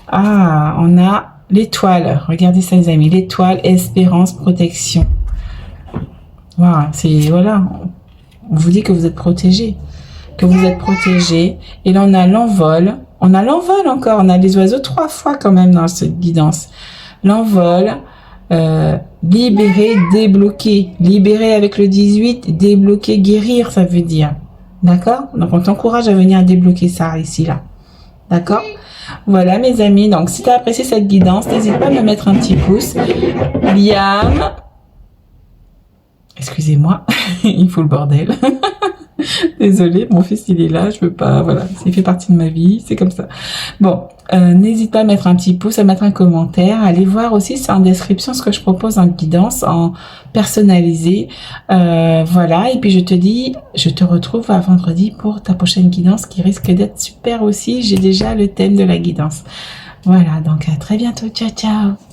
Ah, on a l'étoile. Regardez ça, les amis. L'étoile, espérance, protection. Voilà, c'est, voilà. On vous dit que vous êtes protégés. Que vous êtes protégés. Et là, on a l'envol. On a l'envol encore. On a les oiseaux 3 fois quand même dans cette guidance. L'envol, libérer, débloquer. Libérer avec le 18, débloquer, guérir, ça veut dire. D'accord? Donc, on t'encourage à venir débloquer ça ici, là. D'accord? Voilà, mes amis. Donc, si tu as apprécié cette guidance, n'hésite pas à me mettre un petit pouce. Liam. Excusez-moi, il faut le bordel. Désolée, mon fils il est là, je veux pas, voilà, il fait partie de ma vie, c'est comme ça. Bon, n'hésite pas à mettre un petit pouce, à mettre un commentaire, allez voir aussi, c'est en description ce que je propose en guidance, en personnalisé. Voilà, et puis je te dis, je te retrouve à vendredi pour ta prochaine guidance qui risque d'être super aussi. J'ai déjà le thème de la guidance. Voilà, donc à très bientôt, ciao ciao.